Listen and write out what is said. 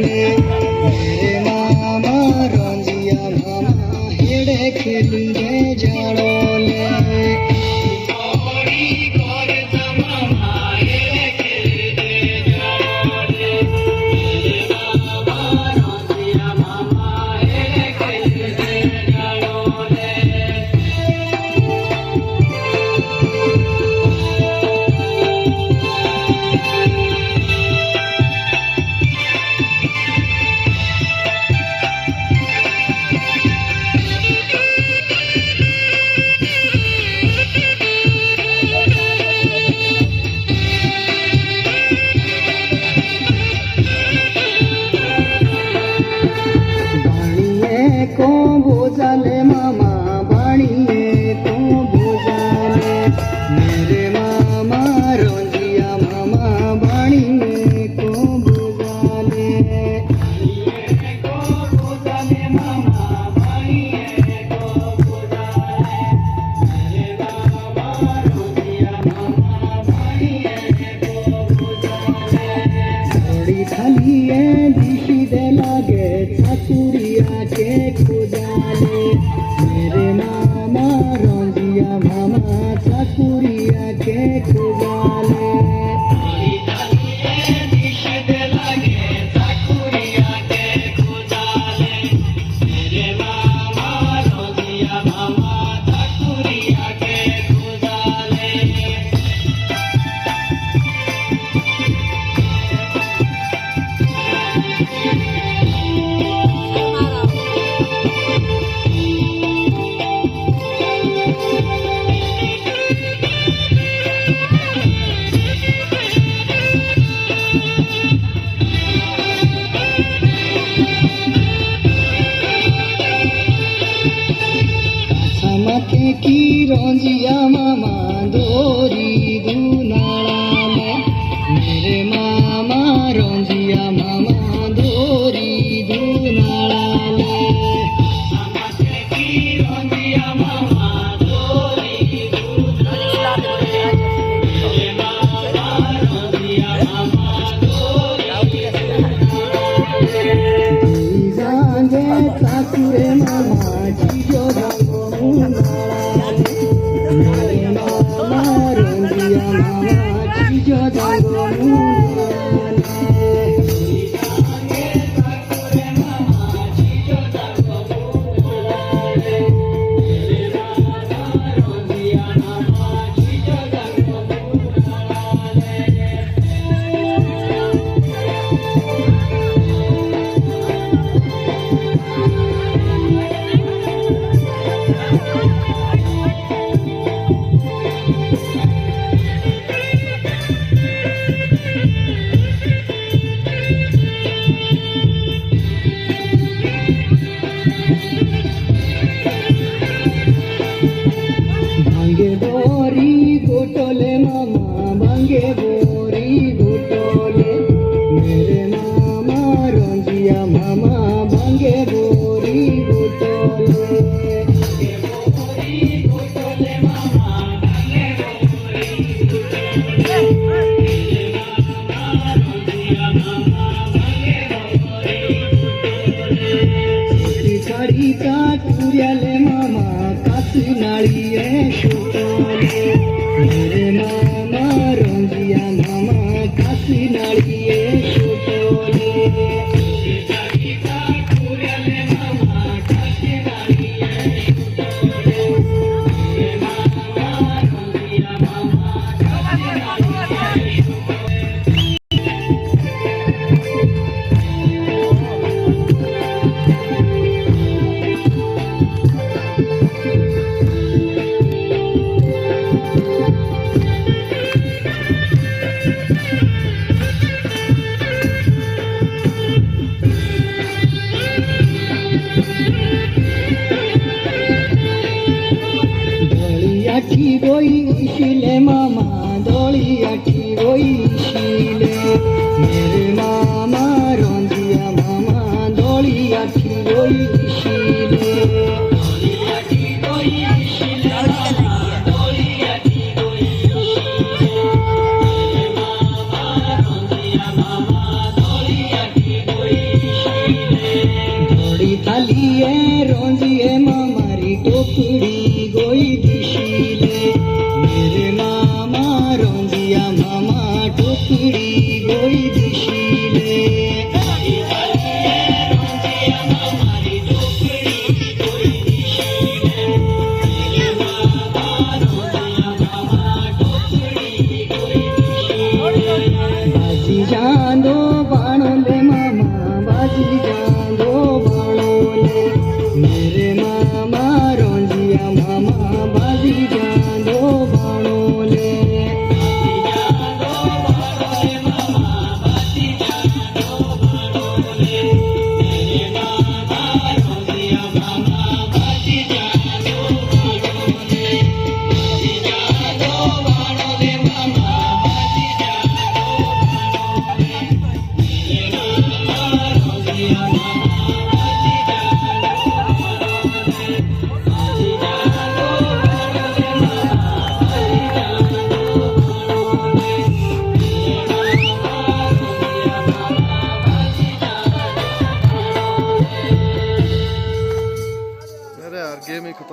ले मेरे मामा रंजिया मामा हेड़े खेलेंगे जानो ले को बोझाले मामा बाणिए को बोझाले मेरे मामा रंजिया मामा बाणिए को बोझाले मामा बाणिए को बोझाले मेरे मामा रंजिया मामा बाणिए को बोझाले थोड़ी थालिए दिशी दे लागे चाचुरिया के खुदाले मेरे मामा रंजिया मामा चाकुरिया के खुदाले मेरे मामा रंजिया मामा चाकुरिया के खुदाले माथे की रंजिया मामा दोरी दुनाला में मेरे मामा रंजिया मामा दोरी दुनाला में माथे की रंजिया मामा दोरी दुनाला में मेरे मामा रंजिया मामा दोरी जाने ठाकुरे मामा जीजो मेरे मामा रंजिया मामा जीजो जागो भांगे बोरी गोटोले मामा भांगे बोरी गोटोले मेरे मामा रंजिया मामा भांगे बोरी गोटोले मामा भांगे बोरी रंजिया मामा भांगे बोरी साड़ी का टूरियाले मामा काशी नाड़िए शूटोले मेरे मामा रंजिया मामा काशी नाड़िए शूटोले मामा काशी नाड़िए शूटोले मेरे मामा रंजिया मामा काशी नाड़िए आठी गोई शिले मामा दोली आठी गोई शिले मेरे मामा रंजिया मामा दोली आठी गोई शिले मामा रंजिया मामा दोली आठी गोई टोकड़ी गोई दिशीले मेरे मामा रोंजिया मामा टोकड़ी गोई दिशीले बाजी जांदो बाणो ले मामा बाजी जांदो बाणो ले मेरे मामा रोंजिया मामा बाजी जांदो बाणो ले यार गेम ही खत्म